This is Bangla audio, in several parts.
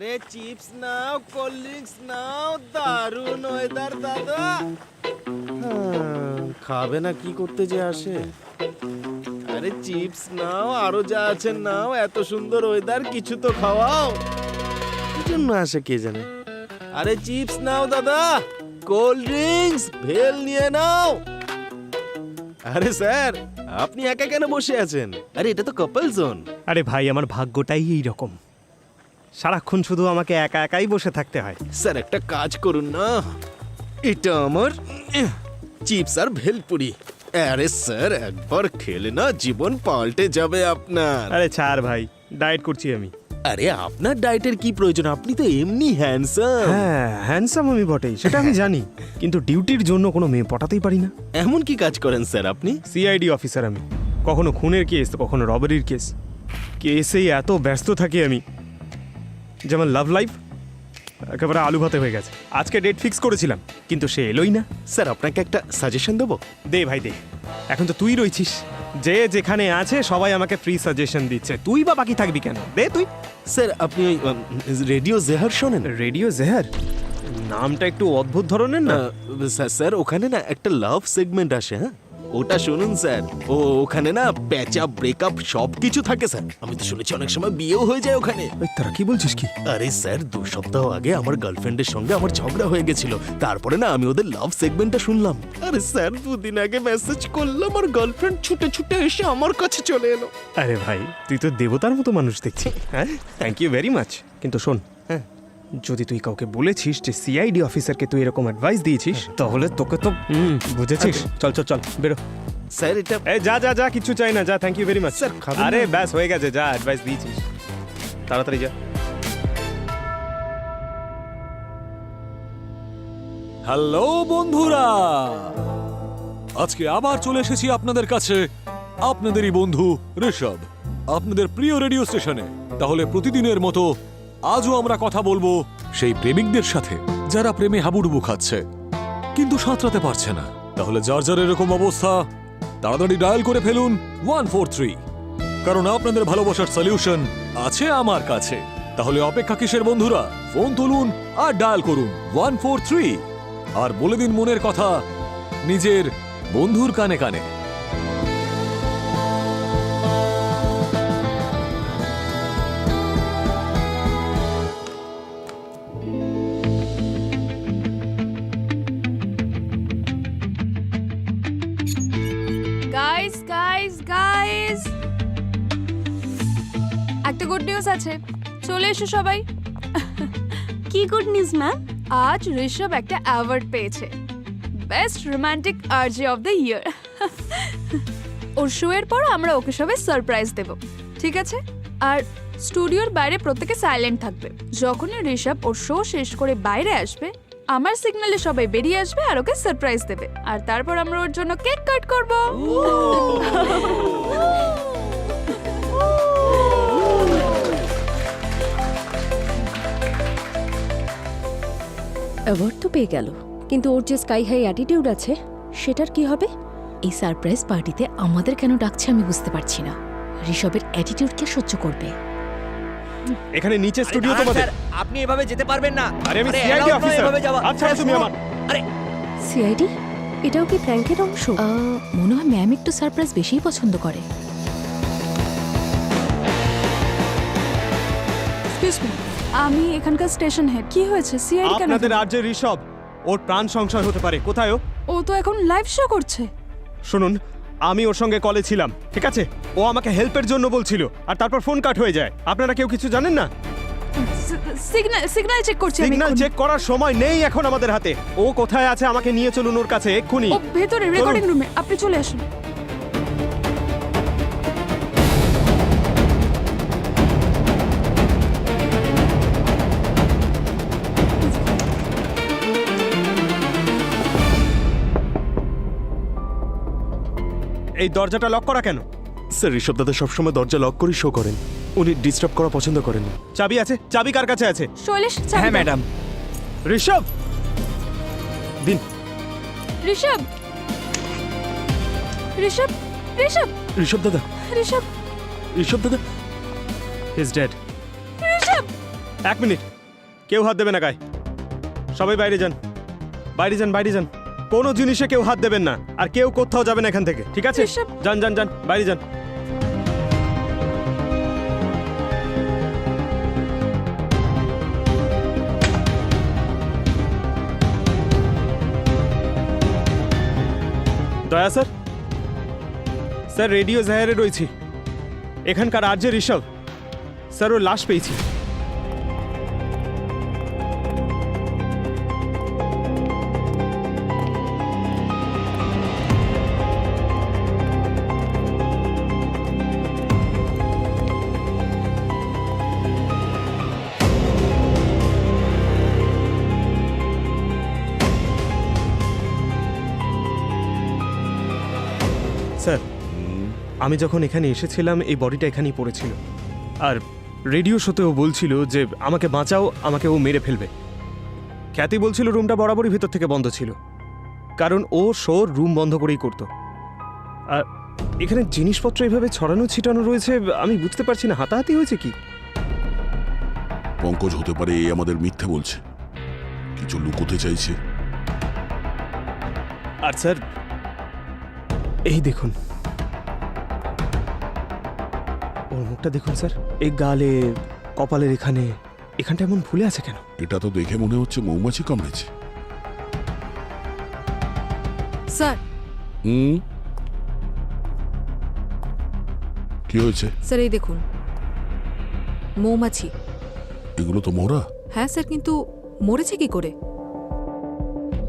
আরে চিপস নাও, কোল্ড ড্রিঙ্কস নাও, দারুণ ওয়েদার দাদা। খাবে না কি করতে যে আসে? আরে চিপস নাও, আরো যা আছে নাও, এত সুন্দর ওয়েদার, কিছু তো খাওয়াও। কি জন্য আসে কে জানে। আরে চিপস নাও দাদা, কোল্ড ড্রিঙ্কস, ভেল নিয়ে নাও। আরে স্যার, আপনি একা কেন বসে আছেন? আরে এটা তো কাপল জোন। আরে ভাই, আমার ভাগ্যটাই এইরকম, সারাক্ষণ শুধু আমাকে একা একাই বসে থাকতে হয়। স্যার একটা কাজ করুন না, এটা আমার চিপস আর ভেলপুরি। আরে স্যার একবার খেলে না জীবন পাল্টে যাবে আপনার। আরে ছাড় ভাই, ডায়েট করছি আমি। আরে আপনার ডায়েটের কি প্রয়োজন, আপনি তো এমনি হ্যান্ডসাম। হ্যাঁ, হ্যান্ডসাম আমি বটেই, সেটা আমি জানি, কিন্তু ডিউটির জন্য কোনো মেয়ে পটাতেই পারি না। এমন কি কাজ করেন স্যার আপনি? সিআইডি অফিসার আমি, কখনো খুনের কেস তো কখনো রবারির কেস। কেসেই এত ব্যস্ত থাকি আমি, যেমন লাভ লাইফ একেবারে আলু ভাতে হয়ে গেছে। আজকে ডেট ফিক্স করেছিলাম, কিন্তু সে এলোই না। স্যার আপনাকে একটা সাজেশন দেবো? দে ভাই দে, এখন তো তুই রয়েছিস, যে যেখানে আছে সবাই আমাকে ফ্রি সাজেশন দিচ্ছে, তুই বা বাকি থাকবি কেন? দে তুই। স্যার আপনি ওই রেডিও জেহার শোনেন? রেডিও জেহার নামটা একটু অদ্ভুত ধরনের না? স্যার ওখানে না একটা লাভ সেগমেন্ট আসে, হ্যাঁ ওটা শুনুন স্যার। ওখানে না প্যাচআপ ব্রেকআপ সব কিছু থাকে স্যার। আমি তো শুনেছি অনেক সময় বিয়েও হয়ে যায় ওখানে। ওই তোরা কি বলছিস কি? আরে স্যার 2 সপ্তাহ আগে আমার গার্লফ্রেন্ডের সঙ্গে আমার ঝগড়া হয়ে গেছিল, তারপরে না আমি ওদের লাভ সেগমেন্টটা শুনলাম। আরে স্যার 2 দিন আগে মেসেজ করলাম আর গার্লফ্রেন্ড ছুটে ছুটে এসে আমার কাছে চলে এলো। আরে ভাই, তুই তো দেবতার মতো মানুষ দেখছি। হ্যাঁ, থ্যাংক ইউ ভেরি মাচ। কিন্তু শোন, হ্যাঁ যদি তুই কাউকে বলেছিস যে সিআইডি অফিসারকে তুই এরকম অ্যাডভাইস দিয়েছিস, তাহলে তোকে তো বুঝেছিস। চল চল চল বেরো। স্যার এটা এই যা যা যা, কিছু চাই না, যা। Thank you very much. Sir, খাবেন না? আরে ব্যাস হয়ে গেছে, যা, অ্যাডভাইস দিয়েছিস, তাড়াতাড়ি যা। হ্যালো বন্ধুরা, আজকে আবার চলে এসেছি আপনাদের কাছে, আপনাদেরই বন্ধু ঋষভ, আপনাদের প্রিয় রেডিও স্টেশনে। তাহলে প্রতিদিনের মতো আজও আমরা কথা বলবো সেই প্রেমিকদের সাথে যারা প্রেমে হাবুডুবু খাচ্ছে কিন্তু সাঁতরাতে পারছে না। তাহলে যার যার এরকম অবস্থা, তাড়াতাড়ি ডায়াল করে ফেলুন 143, কারণ আপনাদের ভালোবাসার সলিউশন আছে আমার কাছে। তাহলে অপেক্ষা কিসের বন্ধুরা, ফোন তুলুন আর ডায়াল করুন 143 আর বলে দিন মনের কথা নিজের বন্ধুর কানে কানে। গাইস গাইস গাইস, একটা গুড নিউজ আছে, চলে এসো সবাই। কি গুড নিউজ ম্যাম? আজ ঋষভ একটা অ্যাওয়ার্ড পেয়েছে, best romantic RJ of the year. Or show এর পর আমরা ওকে সবাই সারপ্রাইজ দেব, ঠিক আছে? আর স্টুডিওর বাইরে প্রত্যেকে সাইলেন্ট থাকবে। যখনই ঋষভ ওর শো শেষ করে বাইরে আসবে, আমার সিগন্যালে সবাই বেরিয়ে আসবে আর ওকে সারপ্রাইজ দেবে, আর তারপর আমরা ওর জন্য কেক কাট করব। অ্যাওয়ার্ড তো পেয়ে গেল, কিন্তু ওর যে স্কাই হাই অ্যাটিটিউড আছে সেটার কি হবে? এই সারপ্রাইজ পার্টিতে আমাদের কেন ডাকছে আমি বুঝতে পারছি না। ঋষভের অ্যাটিটিউড কে সহ্য করবে? এখানে নিচে স্টুডিও তোমাদের। আপনি এভাবে যেতে পারবেন না। আরে আমি সিআইডি অফিসার, আচ্ছা তুমি আমার। আরে সিআইডি? এটাও কি প্র্যাঙ্কের অংশ? মনে হয় ম্যাম একটু সারপ্রাইজ বেশিই পছন্দ করে। এক্সকিউজ মি, আমি এখানকার স্টেশন হেড। কি হয়েছে? সিআইডি কেন? আপনাদের আর যে ঋষভ, ওর প্রাণ সংশয় হতে পারে। কোথায় ও? ও তো এখন লাইভ শো করছে। শুনুন, আমি ওর সঙ্গে কলে ছিলাম, ঠিক আছে? ও আমাকে হেল্পের জন্য বলছিল, আর তারপর ফোন কাট হয়ে যায়। আপনারা কেউ কিছু জানেন না? সিগন্যাল চেক করছি আমি। সিগন্যাল চেক করার সময় নেই এখন আমাদের হাতে। ও কোথায় আছে আমাকে নিয়ে চলুন ওর কাছে এক্ষুনি। ও ভেতরে রেকর্ডিং রুমে, আপনি চলে আসুন। এই দরজাটা লক করা কেন? স্যার ঋষভ দাদা সবসময় দরজা লক করে শো করেন, উনি ডিস্টার্ব করা পছন্দ করেন না। চাবি আছে? চাবি কার কাছে আছে? শৈলেশ, হ্যাঁ ম্যাডাম। ঋষভ দিন। ঋষভ, ঋষভ, ঋষভ, ঋষভ দাদা, ঋষভ, ঋষভ দাদা, হি ইজ ডেড। ঋষভ। এক মিনিট, কেউ হাত দেবে না গায়ে। সবাই বাইরে যান, বাইরে যান, বাইরে যান। কোনো জিনিসে কেউ হাত দেবেন না, আর কেউ কোথাও যাবেন এখান থেকে, ঠিক আছে? ঋষভ। যান যান যান, বাইরে যান। দয়া স্যার, স্যার রেডিও জাহারে রয়েছি। এখানকার আর যে ঋষভ স্যার, ওর লাশ পেয়েছি। স্যার, আমি যখন এখানে এসেছিলাম এই বডিটা এখানেই পড়েছিল, আর রেডিও শোতেও বলছিল যে আমাকে বাঁচাও, আমাকে ও মেরে ফেলবে। খ্যাতি বলছিল রুমটা বরাবরই ভিতর থেকে বন্ধ ছিল, কারণ ও শোর রুম বন্ধ করেই করতো। আর এখানে জিনিসপত্র এভাবে ছড়ানো ছিটানো রয়েছে, আমি বুঝতে পারছি না হাতাহাতি হয়েছে কি। পঙ্কজ হতে পারে এ আমাদের মিথ্যে বলছে, কিছু লুকোতে চাইছে। আর স্যার এই দেখুন, ওর মুখটা দেখুন স্যার, এই গালে, কপালের এখানটা এমন ফুলে আছে কেন? এটা তো দেখে মনে হচ্ছে মৌমাছি কামড়েছে। স্যার, হুম, কি হয়েছে? স্যার এই দেখুন, মৌমাছি। এগুলো তো মরা। হ্যাঁ স্যার, কিন্তু মরেছে কি করে?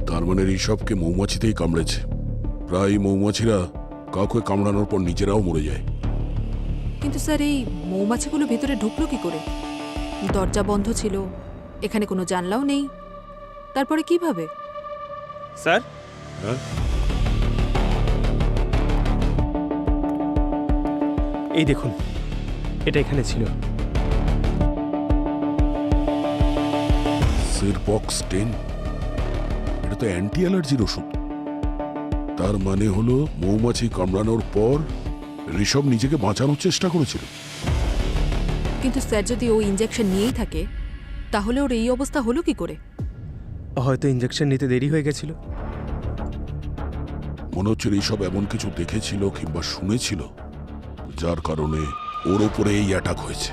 তার মানে ঋষভকে মৌমাছিতেই কামড়েছে। প্রায় মৌমাছিরা কাউকে কামড়ানোর পর নিজেরাও মরে যায়। কিন্তু স্যার এই মৌমাছিগুলো ভেতরে ঢুকলো কি করে? দরজা বন্ধ ছিল, এখানে কোনো জানলাও নেই, তারপরে কিভাবে? স্যার, হ্যাঁ, এই দেখুন, এটা এখানে ছিল। সিরপক্স 10, এটা তো অ্যান্টি অ্যালার্জির ওষুধ। তার মানে হলো মৌমাছি কামড়ানোর পর ঋষভ নিজেকে বাঁচানোর চেষ্টা করেছিল। কিন্তু স্যার যদি ও ইঞ্জেকশন নিয়েই থাকে, তাহলে ওর এই অবস্থা হলো কি করে? হয়তো ইঞ্জেকশন নিতে দেরি হয়ে গেছিল। মনে হচ্ছে ঋষভ এমন কিছু দেখেছিল কিংবা শুনেছিল, যার কারণে ওর ওপরে এই অ্যাটাক হয়েছে।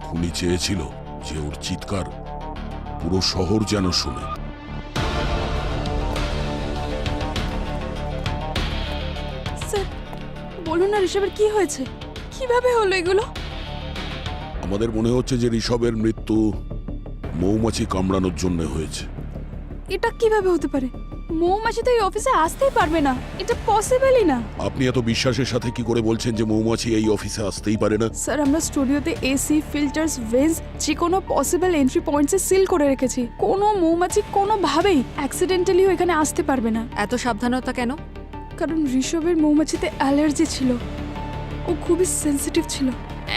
খুনি চেয়েছিল যে ওর চিৎকার পুরো শহর যেন শুনে। স্যার বলুন না, ঋষভের কি হয়েছে? কিভাবে হলো এগুলো? আমাদের মনে হচ্ছে যে ঋষভের মৃত্যু মৌমাছি কামড়ানোর জন্য হয়েছে। এটা কিভাবে হতে পারে? মৌমাছি তো এই অফিসে আসতেই পারবে না, এটা পসিবলই না। আপনি এত বিশ্বাসের সাথে কি করে বলছেন যে মৌমাছি এই অফিসে আসতেই পারে না? স্যার আমরা স্টুডিওতে এসি, ফিল্টার্স, ভেন্টস, যে কোনো পসিবল এন্ট্রি পয়েন্টসে সিল করে রেখেছি। কোনো মৌমাছি কোনোভাবেই অ্যাক্সিডেন্টালিও এখানে আসতে পারবে না। এত সাবধানতা কেন? কারণ ঋষভের মৌমাছিতে অ্যালার্জি ছিল, ও খুবই সেনসিটিভ ছিল।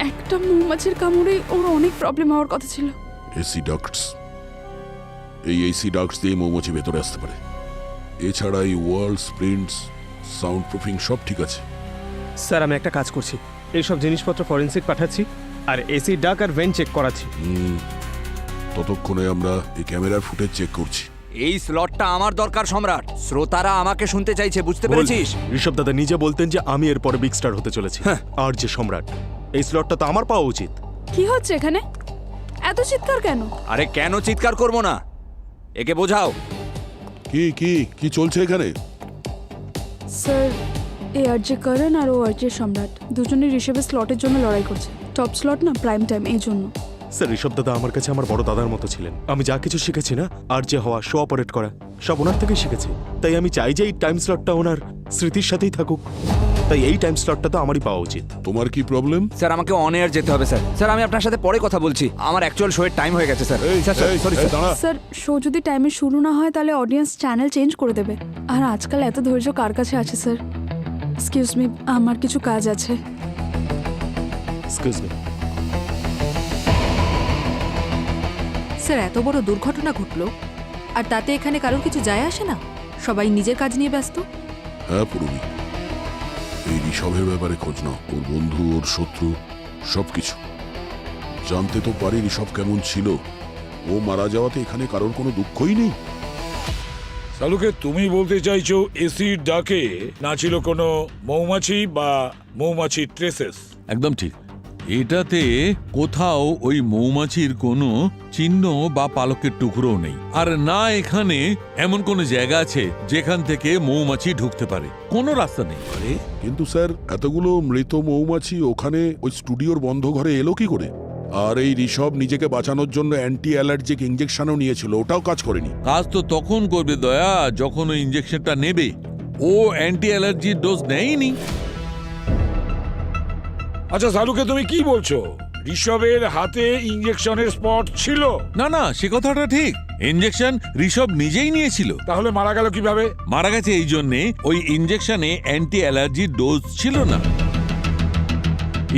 একটা মৌমাছির কামড়েই ওর অনেক প্রবলেম হওয়ার কথা ছিল। এসি ডাক্টস, এই এসি ডাক্টস দিয়ে মৌমাছি ভেতরে আসতে পারে। এছাড়া এই ওয়াল, স্প্রিন্টস, সাউন্ড প্রুফিং সব ঠিক আছে। স্যার আমি একটা কাজ করছি, এইসব জিনিসপত্র ফরেন্সিক পাঠাচ্ছি, আর এসি ডাক আর ভেন্ট চেক করাচ্ছি। ততক্ষণে আমরা এই ক্যামেরার ফুটেজ চেক করছি। এই স্লটটা আমার দরকার সম্রাট। শ্রোতারা আমাকে শুনতে চাইছে, বুঝতে পেরেছিস? ঋষভ দাদা নিজে বলতেন যে আমি এরপরে বিগ স্টার হতে চলেছি, আর যে সম্রাট। এই স্লটটা তো আমার পাওয়া উচিত। কি হচ্ছে এখানে? এত চিৎকার কেন? আরে কেন চিৎকার করব না? একে বোঝাও। কি কি কি চলছে এখানে? স্যার এ আর জে করণ আর ও আর জে সম্রাট দুজনেই ঋষভের স্লটের জন্য লড়াই করছে। টপ স্লট না, প্রাইম টাইম, এই জন্য। স্যার ঋষভ দাদা আমার কাছে আমার বড় দাদার মতো ছিলেন। আমি যা কিছু শিখেছি না, আর যে হওয়া, শো অপারেট করা, সব ওনার থেকেই শিখেছি। তাই আমি চাই যে এই টাইম স্লটটা ওনার স্মৃতির সাথেই থাকুক। তাই এই টাইম স্লটটা তো আমারই পাওয়া উচিত। তোমার কি প্রবলেম? স্যার আমাকে অন এয়ার যেতে হবে স্যার। স্যার আমি আপনার সাথে পরে কথা বলছি, আমার অ্যাকচুয়াল শোয়ের টাইম হয়ে গেছে স্যার। Sorry sir. দাঁড়া। স্যার শো যদি টাইমে শুরু না হয় তাহলে অডিয়েন্স চ্যানেল চেঞ্জ করে দেবে। আর আজকাল এত ধৈর্য কার কাছে আছে স্যার? এক্সকিউজ মি, আমার কিছু কাজ আছে। Excuse me. স্যার এত বড় দুর্ঘটনা ঘটলো, আর তাতে এখানে কারোর কিছু যায় আসে না? সবাই নিজের কাজ নিয়ে ব্যস্ত। হ্যাঁ পুরবি, এই ঋষভের ব্যাপারে খোঁজ নাও। ওর বন্ধু, ওর শত্রু, সবকিছু জানতে তো পারি। ঋষভ কেমন ছিল, ও মারা যাওয়াতে এখানে কারোর কোনো দুঃখই নেই। সালুকে তুমি বলতে চাইছো এসির ডাকে না ছিল কোনো মৌমাছি বা মৌমাছির ট্রেসেস? একদম ঠিক। এটাতে কোথাও ওই মৌমাছির কোনো চিহ্ন বা পালকের টুকরোও নেই, আর না এখানে এমন কোনো জায়গা আছে যেখান থেকে মৌমাছি ঢুকতে পারে, কোনো রাস্তা নেই। কিন্তু স্যার, এতগুলো মৃত মৌমাছি ওখানে ওই স্টুডিওর বন্ধ ঘরে এলো কি করে? আর এই ঋষভ নিজেকে বাঁচানোর জন্য অ্যান্টি অ্যালার্জিক ইঞ্জেকশনও নিয়েছিল, ওটাও কাজ করেনি। কাজ তো তখন করবে দয়া যখন ওই ইঞ্জেকশনটা নেবে। ও অ্যান্টি অ্যালার্জির ডোজ নেয়নি। আচ্ছা সালুকে, তুমি কি বলছো? ঋষভের হাতে ইঞ্জেকশনের স্পট ছিল? না না, সে কথাটা ঠিক। ইঞ্জেকশন ঋষভ নিজেই নিয়েছিল। তাহলে মারা গেল কিভাবে? মারা গেছে এই জন্যে ওই ইঞ্জেকশনে অ্যান্টি অ্যালার্জির ডোজ ছিল না।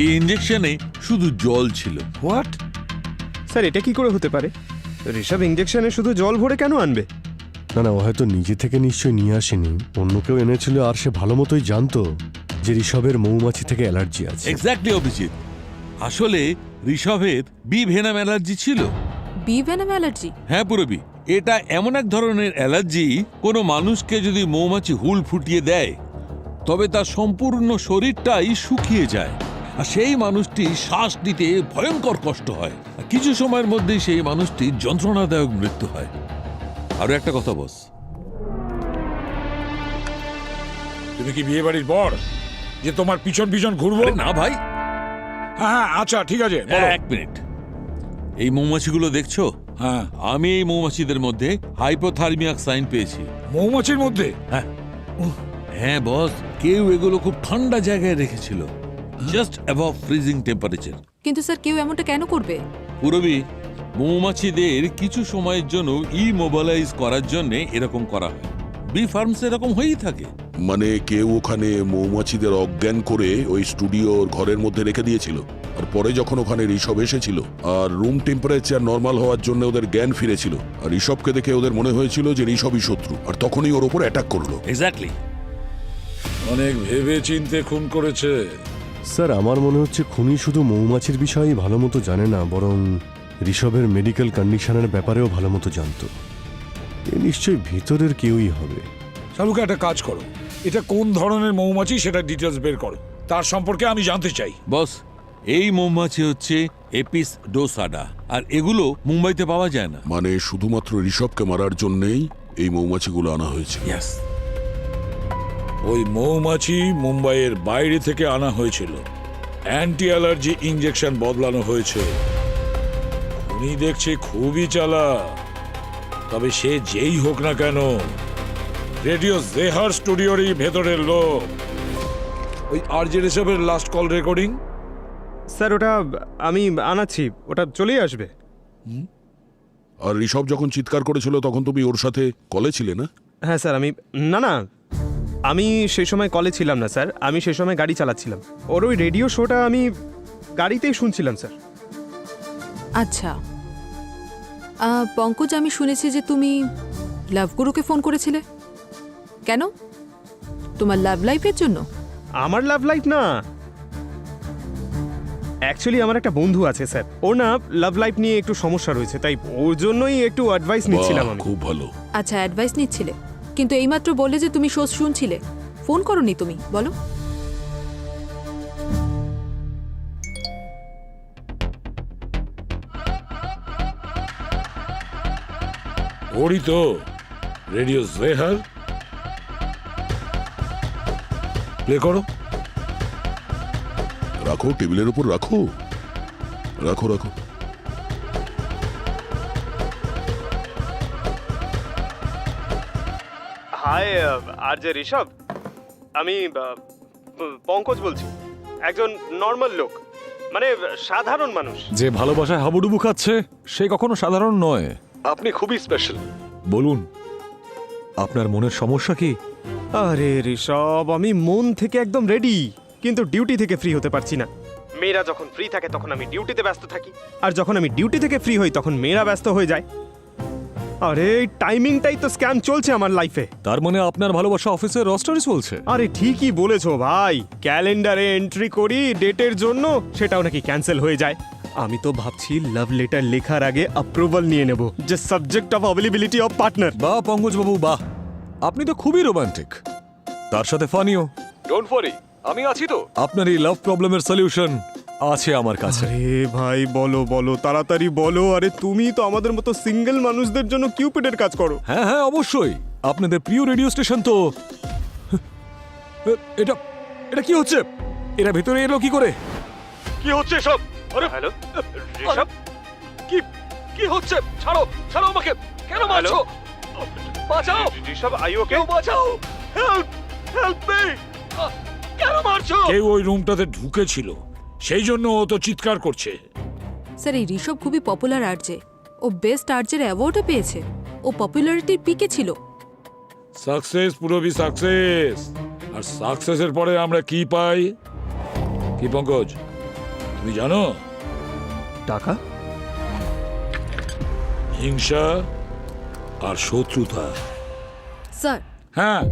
এই ইঞ্জেকশনে শুধু জল ছিল। হোয়াট? স্যার, এটা কি করে হতে পারে? ঋষভ ইঞ্জেকশনে শুধু জল ভরে কেন আনবে? না না, ও হয়তো নিজে থেকে নিশ্চয়ই নিয়ে আসেনি, অন্য কেউ এনেছিল। আর সে ভালো মতোই জানতো যে ঋষভের মৌমাছি থেকে অ্যালার্জি আছে। এক্স্যাক্টলি অভিজিৎ। আসলে ঋষভের বি ভেনাম অ্যালার্জি ছিল। Bee venom allergy? হ্যাঁ পুরবি, এটা এমন এক ধরনের অ্যালার্জি, কোনো মানুষকে যদি মৌমাছি হুল ফুটিয়ে দেয় তবে তার সম্পূর্ণ শরীরটাই শুকিয়ে যায়, আর সেই মানুষটি শ্বাস নিতে ভয়ঙ্কর কষ্ট হয়, আর কিছু সময়ের মধ্যেই সেই মানুষটির যন্ত্রণাদায়ক মৃত্যু হয়। আরো একটা কথা বস, তুমি কি বিয়ে বাড়ির বর যে তোমার পিছন পিছন ঘুরবো? আরে না ভাই। হ্যাঁ হ্যাঁ, আচ্ছা ঠিক আছে, বলো। এক মিনিট, এই মৌমাছিগুলো দেখছো? হ্যাঁ। আমি এই মৌমাছিদের মধ্যে হাইপোথার্মিয়াক সাইন পেয়েছি। মৌমাছির মধ্যে? হ্যাঁ হ্যাঁ বস, কেউ এগুলো খুব ঠান্ডা জায়গায় রেখেছিল, জাস্ট অ্যাবভ ফ্রিজিং টেম্পারেচার। কিন্তু স্যার, কেউ এমনটা কেন করবে? পুরবি, মৌমাছিদের কিছু সময়ের জন্য ইমোবিলাইজ করার জন্য এরকম করা হয়। বি ফার্মস এরকম হয়েই থাকে। মানে কেউ ওখানে মৌমাছিদের অজ্ঞান করে ওই স্টুডিওর ঘরের মধ্যে রেখে দিয়েছিল, আর পরে যখন ওখানে ঋষভ এসেছিল আর রুম টেম্পারেচার নর্মাল হওয়ার জন্য ওদের জ্ঞান ফিরেছিল, আর ঋষভকে দেখে ওদের মনে হয়েছিল যে ঋষভই শত্রু, আর তখনই ওর উপর অ্যাটাক করলো। এক্স্যাক্টলি। অনেক ভেবে চিন্তে খুন করেছে। স্যার, আমার মনে হচ্ছে খুনি শুধু মৌমাছির বিষয়ে ভালো মতো জানে না, বরং ঋষভের মেডিকেল কন্ডিশনের ব্যাপারেও ভালো মতো জানতো। এ নিশ্চয়ই ভিতরের কেউই হবে। শালুকা, একটা কাজ করো, এটা কোন ধরনের মৌমাছি সেটা ডিটেলস বের করো, তার সম্পর্কে আমি জানতে চাই। বস, এই মৌমাছি হচ্ছে এপিস ডোসাডা, আর এগুলো মুম্বাইতে পাওয়া যায় না। মানে শুধুমাত্র ঋষভকে মারার জন্যই এই মৌমাছিগুলো আনা হয়েছে। ইয়েস। ওই মৌমাছি মুম্বাইয়ের বাইরে থেকে আনা হয়েছিল, অ্যান্টি অ্যালার্জি ইঞ্জেকশন বদলানো হয়েছে। উনি দেখছি খুবই চালাক, তবে সে যেই হোক না কেন রেডিও জেহার স্টুডিওরই ভেতরের লোক। ওই আরজে ঋষভের লাস্ট কল রেকর্ডিং? স্যার, ওটা আমি আনাচ্ছি, ওটা চলেই আসবে। আর ঋষভ যখন চিৎকার করেছিল তখন তুমি ওর সাথে কলে ছিলে না? হ্যাঁ স্যার, আমি সেই সময় কলে ছিলাম না স্যার, আমি সেই সময় গাড়ি চালাচ্ছিলাম। ওর ওই রেডিও শোটা আমি গাড়িতেই শুনছিলাম স্যার। আচ্ছা পঙ্কজ, আমি শুনেছি যে তুমি লাভগুরুকে ফোন করেছিলে। কেন? তোমার লাভ লাইফের জন্য? আমার লাভ লাইফ না, অ্যাকচুয়ালি আমার একটা বন্ধু আছে স্যার, ওর না লাভ লাইফ নিয়ে একটু সমস্যা রয়েছে, তাই ওর জন্যই একটু অ্যাডভাইস নিচ্ছিলাম আমি। খুব ভালো। আচ্ছা, অ্যাডভাইস নিচ্ছিলে, কিন্তু এইমাত্র বললে যে তুমি শো শুনছিলে, ফোন করোনি তুমি, বলো। ওরই তো রেডিও জেহার। প্লে করো। রাখো, টেবিলের উপর রাখো, রাখো রাখো। হাই আরজে ঋষভ, আমি পঙ্কজ বলছি, একজন নর্মাল লোক, মানে সাধারণ মানুষ। যে ভালোবাসায় হাবুডুবু খাচ্ছে সে কখনো সাধারণ নয়। আপনি খুবই স্পেশাল। বলুন, আপনার মনের সমস্যা কি? আরে ঋষভ, আমি মন থেকে একদম রেডি, কিন্তু ডিউটি থেকে ফ্রি হতে পারছি না। মেয়েরা যখন ফ্রি থাকে তখন আমি ডিউটিতে ব্যস্ত থাকি, আর যখন আমি ডিউটি থেকে ফ্রি হই তখন মেয়েরা ব্যস্ত হয়ে যায়। আরে এই টাইমিংটাই তো স্ক্যাম চলছে আমার লাইফে। তার মানে আপনার ভালোবাসা অফিসের রস্টারে চলছে? আরে ঠিকই বলেছো ভাই, ক্যালেন্ডারে এন্ট্রি করি ডেটের জন্য, সেটাও নাকি ক্যান্সেল হয়ে যায়। আমি তো ভাবছি লাভ লেটার লেখার আগে অ্যাপ্রুভাল নিয়ে নেব, যে subject of availability of partner. বাহ পঙ্কজবাবু বাহ, আপনি তো খুবই রোমান্টিক, তার সাথে ফানিও। ডোন্ট ওয়ারি, আমি আছি তো। আপনার এই লাভ প্রবলেমের সলিউশন আছে আমার কাছে। আরে ভাই বলো বলো, তাড়াতাড়ি বলো। আরে তুমি তো আমাদের মতো সিঙ্গেল মানুষদের জন্য কিউপিডের কাজ করো। হ্যাঁ হ্যাঁ অবশ্যই, আপনাদের প্রিয় রেডিও স্টেশন তো। এটা এটা কি হচ্ছে? এরা ভেতরে এলো কি করে? কি হচ্ছে সব? আরে হ্যালো ঋষভ, কি কি হচ্ছে? ছাড়ো ছাড়ো আমাকে, কেন মারছো? বাঁচাও ঋষভ, আই ওকে? বাঁচাও, হেল্প হেল্প মি, কেন মারছো? কেউ ওই রুমটাতে ঢুকেছিল, সেই জন্য ও তো চিৎকার করছে। স্যার এই ঋষভ খুবই পপুলার আরজে, ও বেস্ট আরজের অ্যাওয়ার্ডও পেয়েছে, ও পপুলারিটির পিকে ছিল। Success, পুরোবি success. আর সাকসেসের পরে আমরা কি পাই? কি পঙ্কজ, তুমি জানো? টাকা, হিংসা আর শত্রুতা। স্যার হ্যাঁ,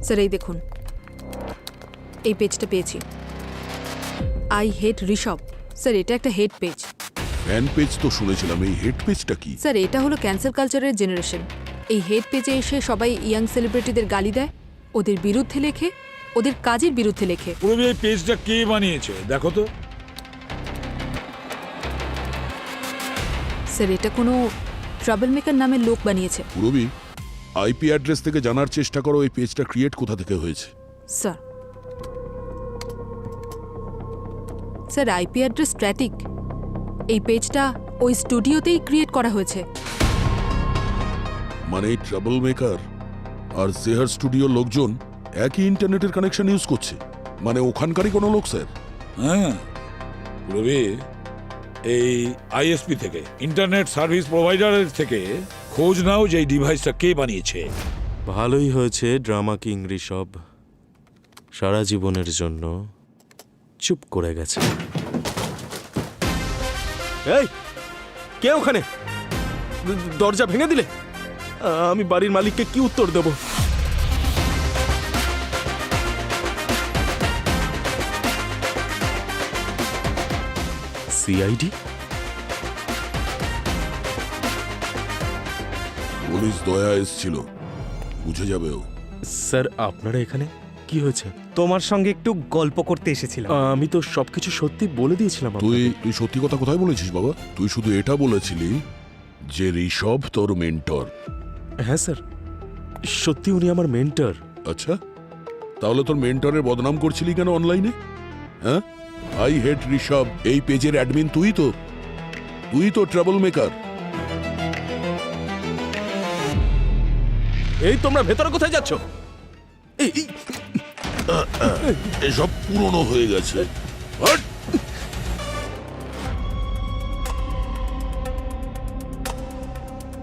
স্যার এই দেখুন, এই পেজটা পেয়েছি, আই হেট ঋষভ। স্যার এটা একটা হেট পেজ। ফ্যান পেজ তো শুনেছিলাম, এই হেড পেজটা কি? স্যার এটা হলো ক্যান্সেল কালচারের জেনারেশন। এই হেট পেজে এসে সবাই ইয়াং সেলিব্রিটিদের গালি দেয়, ওদের বিরুদ্ধে লেখে, ওদের কাজের বিরুদ্ধে লেখে। পুরোবি এই পেজটা কে বানিয়েছে দেখো তো। স্যার এটা কোনো ট্রাবল মেকার নামের লোক বানিয়েছে। পুরবি, আইপি অ্যাড্রেস থেকে জানার চেষ্টা করো এই পেজটা ক্রিয়েট কোথা থেকে হয়েছে। Sir sir IP address static. এই পেজটা ওই স্টুডিওতেই ক্রিয়েট করা হয়েছে। মানে এই ট্রাবল মেকার আর জেহার স্টুডিওর লোকজন একই ইন্টারনেটের কানেকশন ইউজ করছে, মানে ওখানকারই কোনো লোক স্যার? হ্যাঁ পুরোবি, এই আইএসপি থেকে, ইন্টারনেট সার্ভিস প্রোভাইডারের থেকে খোঁজ নাও যে এই ডিভাইসটা কে বানিয়েছে। ভালোই হয়েছে ড্রামা কিং ঋষভ সারা জীবনের জন্য চুপ করে গেছে। এই কে ওখানে? দরজা ভেঙে দিলে আমি বাড়ির মালিককে কি উত্তর দেব? সিআইডি? পুলিশ দয়া এসছিল, বুঝে যাবে ও। স্যার আপনারা এখানে কি হয়েছে? তোমার সঙ্গে একটু গল্প করতে এসেছিলাম। আমি তো সবকিছু সত্যি বলে দিয়েছিলাম তুই আপনাকে। তুই সত্যি কথা কোথায় বলেছিস বাবা? তুই শুধু এটা বলেছিলি যে ঋষভ তোর মেন্টর। হ্যাঁ স্যার, সত্যি উনি আমার মেন্টর। আচ্ছা, তাহলে তোর মেন্টরের বদনাম করছিলি কেন অনলাইনে? হ্যাঁ, আই হেট ঋষভ এই পেজের অ্যাডমিন তুই তো ট্রাবল মেকার। এই তোমরা ভেতরে কোথায় যাচ্ছ? এসব পুরনো হয়ে গেছে। হাট!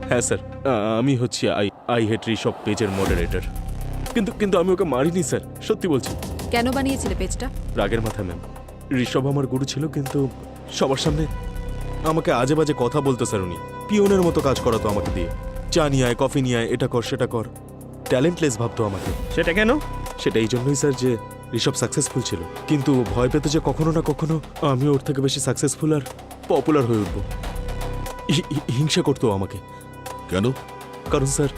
হ্যাঁ স্যার, আমি হচ্ছি আই হেট ঋষভ পেজের মডারেটর। কিন্তু আমি ওকে মারিনি স্যার, সত্যি বলছি। কেন বানিয়েছিলে পেজটা? রাগের মাথা ম্যাম। ঋষভ আমার গুরু ছিল, কিন্তু সবার সামনে আমাকে আজে বাজে কথা বলতো স্যার। উনি পিওনের মতো কাজ করাতো আমাকে দিয়ে, চা নিয়ে আয়, কফি নিয়ে আয়, এটা কর সেটা কর। ট্যালেন্টলেস ভাবতো আমাকে। সেটা কেন? সেটা এই জন্যই স্যার যে ঋষভ সাকসেসফুল ছিল, কিন্তু ভয় পেত যে কখনো না কখনো আমি ওর থেকে বেশি সাকসেসফুল আর পপুলার হয়ে উঠবো। হিংসা করতো আমাকে। কেন? কারণ স্যার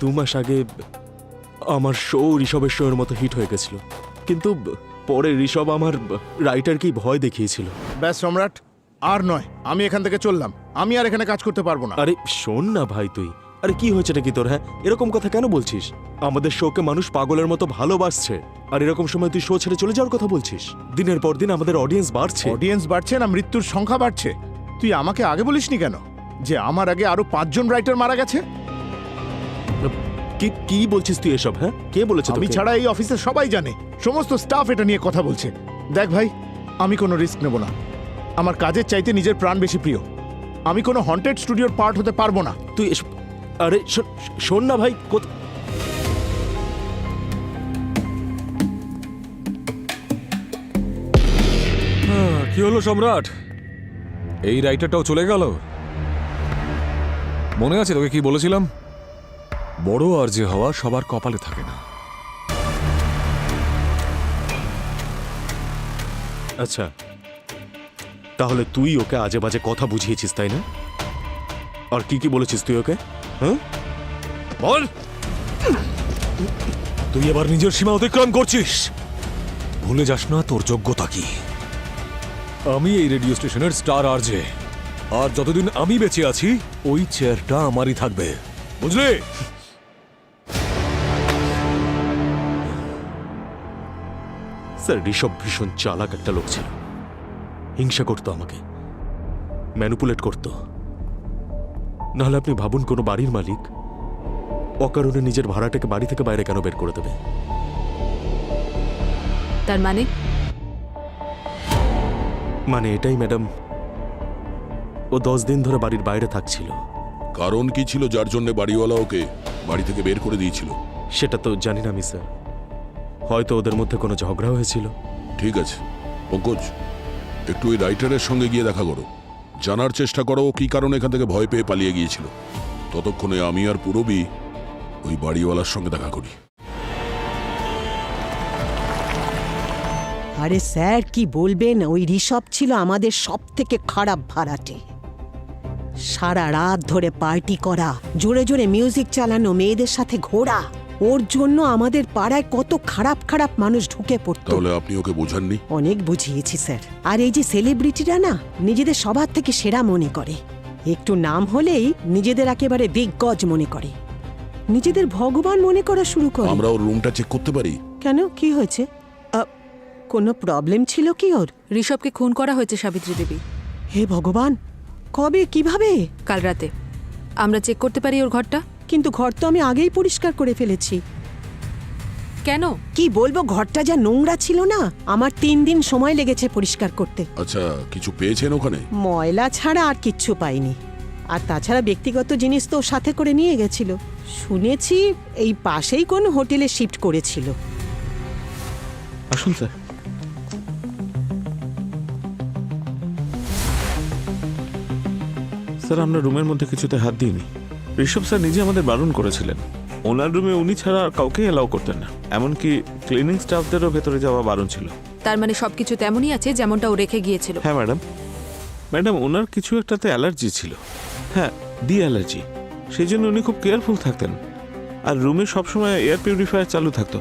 2 মাস আগে আমার শো ঋষভের শোয়ের মতো হিট হয়ে গেছিল, কিন্তু পরে ঋষভ আমার রাইটারকেই ভয় দেখিয়েছিল। ব্যাস সম্রাট, আর নয়, আমি এখান থেকে চললাম। আমি আর এখানে কাজ করতে পারবো না। আরে শোন না ভাই তুই, আরে কি হয়েছে নাকি তোর? হ্যাঁ, এরকম কথা কেন বলছিস? আমাদের শোকে মানুষ পাগলের মতো ভালোবাসছে, আর এরকম সময় তুই শো ছেড়ে চলে যাওয়ার কথা বলছিস? দিনের পর দিন আমাদের অডিয়েন্স বাড়ছে। অডিয়েন্স বাড়ছে না মৃত্যুর সংখ্যা বাড়ছে? তুই আমাকে আগে বলিসনি কেন যে আমার আগে আরো 5 জন রাইটার মারা গেছে? কি বলছিস তুই এসব? হ্যাঁ, কে বলেছে আমি তোকে? ছাড়া এই অফিসের সবাই জানে, সমস্ত স্টাফ এটা নিয়ে কথা বলছে। দেখ ভাই, আমি কোনো রিস্ক নেব না। আমার কাজের চাইতে নিজের প্রাণ বেশি প্রিয়। আমি কোনো হন্টেড স্টুডিওর পার্ট হতে পারবো না। তুই এসব, আরে শোন না ভাই, কি হলো সম্রাট? এই রাইটারটাও চলে গেল? মনে আছে তোকে কি বলেছিলাম? বড় আর যে হওয়া সবার কপালে থাকে না। আচ্ছা, তাহলে তুই ওকে আজে বাজে কথা বুঝিয়েছিস, তাই না? আর কি কি বলেছিস তুই ওকে? হ্যাঁ, বল। তুই এবার নিজের সীমা অতিক্রম করছিস। ভুলে যাস না তোর যোগ্যতা কি। আমি এই রেডিও স্টেশনের স্টার আরজে, আর যতদিন আমি বেঁচে আছি ওই চেয়ারটা আমারই থাকবে, বুঝলি? স্যার, ঋষভ ভীষণ চালাক একটা লোক ছিল। হিংসা করতো আমাকে, ম্যানিপুলেট করতো। নাহলে আপনি ভাবুন, কোনো বাড়ির মালিক অকারণে নিজের ভাড়াটাকে বাড়ি থেকে বাইরে কেন বের করে দেবে? তার মানে মানে এটাই ম্যাডাম, ও 10 দিন ধরে বাড়ির বাইরে থাকছিল। কারণ কি ছিল যার জন্য বাড়িওয়ালা ওকে বাড়ি থেকে বের করে দিয়েছিল? সেটা তো জানি না আমি, স্যার। হয়তো ওদের মধ্যে কোনো ঝগড়া হয়েছিল। ঠিক আছে পঙ্কজ, একটু ওই রাইটারের সঙ্গে গিয়ে দেখা করো, জানার চেষ্টা করো ও কি কারণে এখান থেকে ভয় পেয়ে পালিয়ে গিয়েছিল। ততক্ষণে আমি আর পুরবী ওই বাড়িওয়ালার সঙ্গে দেখা করি। আরে স্যার, কি বলবেন, ওই ঋষভ ছিল আমাদের সব থেকে খারাপ ভাড়াটে। সারা রাত ধরে পার্টি করা, জোরে জোরে মিউজিক চালানো, মেয়েদের সাথে ঘোরা। ওর জন্য আমাদের পাড়ায় কত খারাপ খারাপ মানুষ ঢুকে পড়তো। তাহলে আপনি ওকে বোঝাননি? অনেক বুঝিয়েছি স্যার। আর এই যে সেলিব্রিটিরা না, নিজেদের সবার থেকে সেরা মনে করে। একটু নাম হলেই নিজেদের একেবারে দিগ্গজ মনে করে, নিজেদের ভগবান মনে করা শুরু করে। আমরা ওর রুমটা চেক করতে পারি? কেন, কি হয়েছে? কোনো প্রবলেম ছিল কি ওর? ঋষভকে খুন করা হয়েছে সাবিত্রী দেবী। হে ভগবান, কবে, কিভাবে? কাল রাতে। আমরা চেক করতে পারি ওর ঘরটা? কিন্তু ঘর তো আমি আগেই পরিষ্কার করে ফেলেছি। কেন? কি বলবো, ঘরটা যা নোংরা ছিল না, আমার 3 দিন সময় লেগেছে পরিষ্কার করতে। আচ্ছা, কিছু পেয়েছেন ওখানে? ময়লা ছাড়া আর কিচ্ছু পাইনি। আর তাছাড়া ব্যক্তিগত জিনিস তো সাথে করে নিয়ে গেছিল। শুনেছি এই পাশেই কোন হোটেলে শিফট করেছিল। আসুন স্যার। স্যার, আমরা রুমের মধ্যে কিছুতে হাত দিইনি। ঋষভ স্যার নিজে আমাদের বারণ করেছিলেন। ওনার রুমে উনি ছাড়া আর কাউকে অ্যালাউ করতেন না, এমনকি ক্লিনিং স্টাফদেরও ভেতরে যাওয়া বারণ ছিল। তার মানে সবকিছু তেমনই আছে যেমনটা ও রেখে গিয়েছিল? হ্যাঁ ম্যাডাম। ম্যাডাম, ওনার কিছু একটাতে অ্যালার্জি ছিল। হ্যাঁ, ডি অ্যালার্জি। সেই জন্য উনি খুব কেয়ারফুল থাকতেন। আর রুমে সবসময় এয়ার পিউরিফায়ার চালু থাকতো।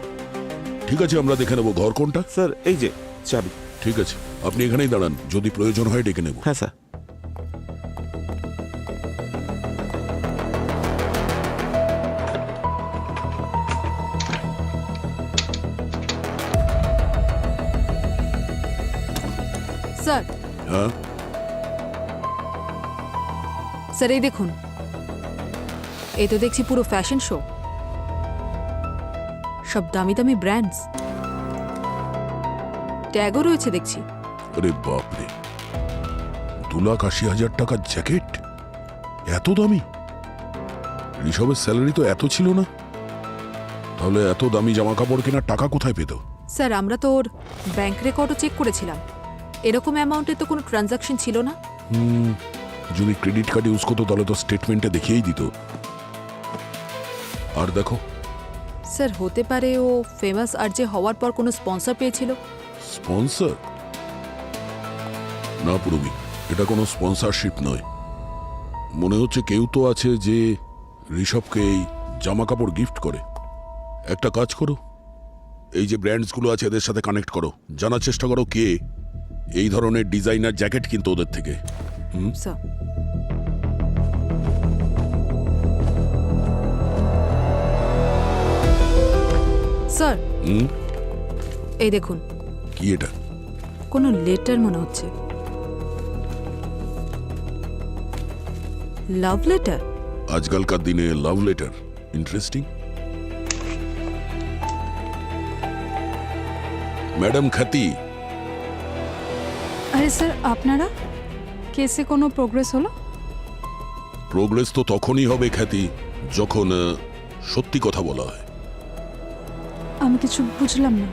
ঠিক আছে, আমরা দেখে নেবো ঘর কোনটা। স্যার, এই যে চাবি। ঠিক আছে, আপনি এখানেই দাঁড়ান, যদি প্রয়োজন হয় ডেকে নেব। হ্যাঁ স্যার। স্যার, হ্যাঁ স্যার এই দেখুন, এই তো দেখছি পুরো ফ্যাশন শো, সব দামি দামি ব্র্যান্ডস, ট্যাগও রয়েছে দেখছি। আরে বাপরে, 2,80,000 টাকার জ্যাকেট, এত দামি? ঋষভের স্যালারি তো এত ছিল না, তাহলে এত দামি জামা কাপড় কেনার টাকা কোথায় পেত? স্যার, আমরা তো ওর ব্যাংক রেকর্ডও চেক করেছিলাম, এরকম অ্যামাউন্টের তো কোনো ট্রানজাকশন ছিল না। যদি ক্রেডিট কার্ড ইউজ করতো তাহলে তো স্টেটমেন্টে দেখিয়েই দিত। আর দেখো স্যার, হতে পারে ও ফেমাস আরজে হওয়ার পর কোনো স্পন্সর পেয়েছিল। স্পন্সর? না পুরবি, এটা কোনো স্পন্সরশিপ নয়। মনে হচ্ছে কেউ তো আছে যে ঋষভকে এই জামা কাপড় গিফট করে। একটা কাজ করো, এই যে ব্র্যান্ডসগুলো আছে এদের সাথে কানেক্ট করো, জানার চেষ্টা করো কে এই ধরনের ডিজাইনার জ্যাকেট কিনতো ওদের থেকে। স্যার, স্যার এই দেখুন, কি এটা? কোনো লেটার মনে হচ্ছে, লাভ লেটার। আজকালকার দিনে লাভ লেটার, ইন্টারেস্টিং। ম্যাডাম খ্যাতি। আরে স্যার, আপনারা কেসে কোনো প্রোগ্রেস হলো? প্রোগ্রেস তো তখনই হবে খ্যাতি, যখন সত্যি কথা বলা হয়। আমি কিছু বুঝলাম না।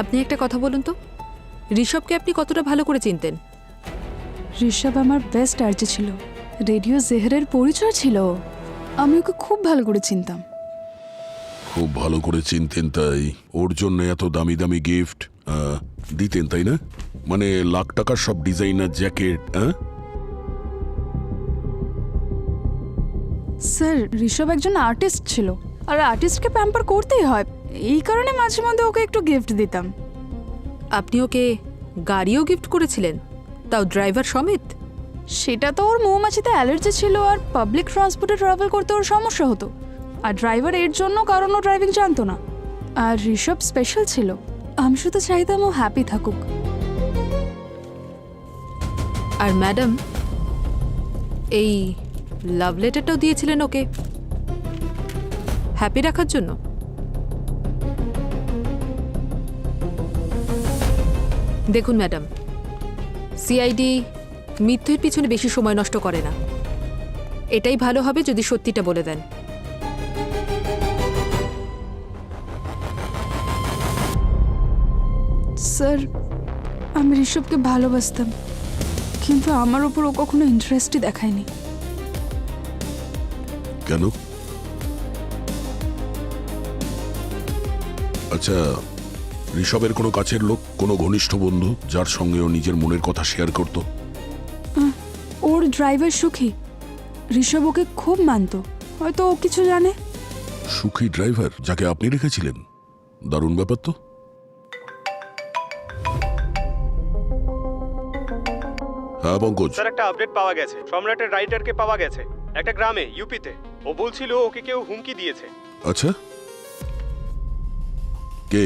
আপনি একটা কথা বলুন তো, ঋষভকে আপনি কতটা ভালো করে চিনতেন? ঋষভ আমার বেস্ট আরজে ছিল, রেডিও জেহরের পরিচয় ছিল। আমি ওকে খুব ভালো করে চিনতাম। খুব ভালো করে চিনতেন, তাই ওর জন্য এত দামি দামি গিফট, দিতেন তাই না? মানে লাখ টাকার সব ডিজাইনার জ্যাকেট। স্যার ঋষভ একজন আর্টিস্ট ছিল, আর আর্টিস্টকে প্যাম্পার করতেই হয়, এই কারণে মাঝে মধ্যে ওকে একটু গিফট দিতাম। আপনি ওকে গাড়িও গিফট করেছিলেন, তাও ড্রাইভার সমেত? সেটা তো ওর মৌমাছিতে অ্যালার্জি ছিল, আর পাবলিক ট্রান্সপোর্টে ট্রাভেল করতে ওর সমস্যা হতো, আর ড্রাইভার এর জন্য, কারণ ও ড্রাইভিং জানতো না। আর ঋষভ স্পেশাল ছিল, আমি শুধু চাইতাম ও হ্যাপি থাকুক। আর ম্যাডাম, এই লাভ লেটারটাও দিয়েছিলেন ওকে হ্যাপি রাখার জন্য? দেখুন ম্যাডাম, সিআইডি মিথ্যের পিছনে বেশি সময় নষ্ট করে না। এটাই ভালো হবে যদি সত্যিটা বলে দেন। স্যার আমি ঋষভকে ভালোবাসতাম, কিন্তু আমার ওপর ও কখনো ইন্টারেস্টই দেখায়নি। কেন? আচ্ছা, ঋষভের কোনো কাছের লোক, কোনো ঘনিষ্ঠ বন্ধু যার সঙ্গে ও নিজের মনের কথা শেয়ার করত? ওর ড্রাইভার সুখী, ঋষভ ওকে খুব মানত, হয়তো ও কিছু জানে। সুখী ড্রাইভার যাকে আপনি রেখেছিলেন? দারুণ ব্যাপার তো। হ্যাঁ পঙ্কজ। স্যার একটা আপডেট পাওয়া গেছে, সম্রাটের রাইটারকে পাওয়া গেছে একটা গ্রামে ইউপিতে। ও বলছিল ওকে কেউ হুমকি দিয়েছে। আচ্ছা, কে?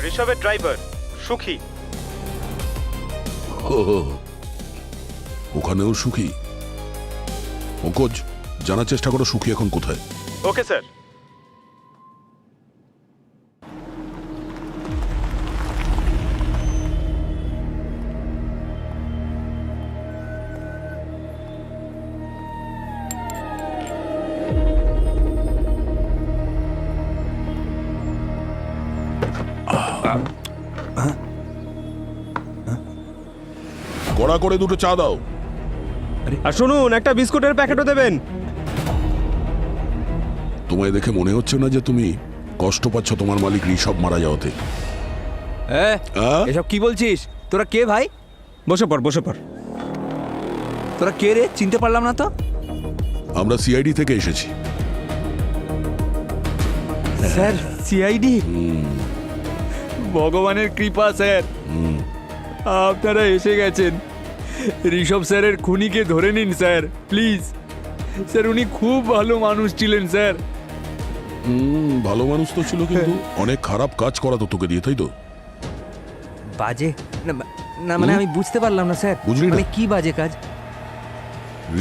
ঋষভের ড্রাইভার সুখী। ওখানেও সুখী? পঙ্কজ, জানার চেষ্টা করো সুখী এখন কোথায়। Okay sir. কড়া করে দুটো চা দাও। আর শুনুন, একটা বিস্কুটের প্যাকেটও দেবেন। তোমায় দেখে মনে হচ্ছে না যে তুমি কষ্ট পাচ্ছ তোমার মালিক ঋষভ মারা যাওয়াতে? এসব কি বলছিস? তোরা কে ভাই? বসে পড়, বসে পড়। তোরা কে রে? চিনতে পারলাম না তো। আমরা সিআইডি থেকে এসেছি। Sir CID? ভগবানের কৃপা স্যার, আপনারা এসে গেছেন। ঋষভ স্যারের খুনিকে ধরে নিন স্যার, প্লিজ। স্যার উনি খুব ভালো মানুষ ছিলেন স্যার। ভালো মানুষ তো ছিল, কিন্তু অনেক খারাপ কাজ করা তো তোকে দিয়ে, তাই তো? বাজে না মানে আমি বুঝতে পারলাম না স্যার। বুঝলি না? মানে কি বাজে কাজ?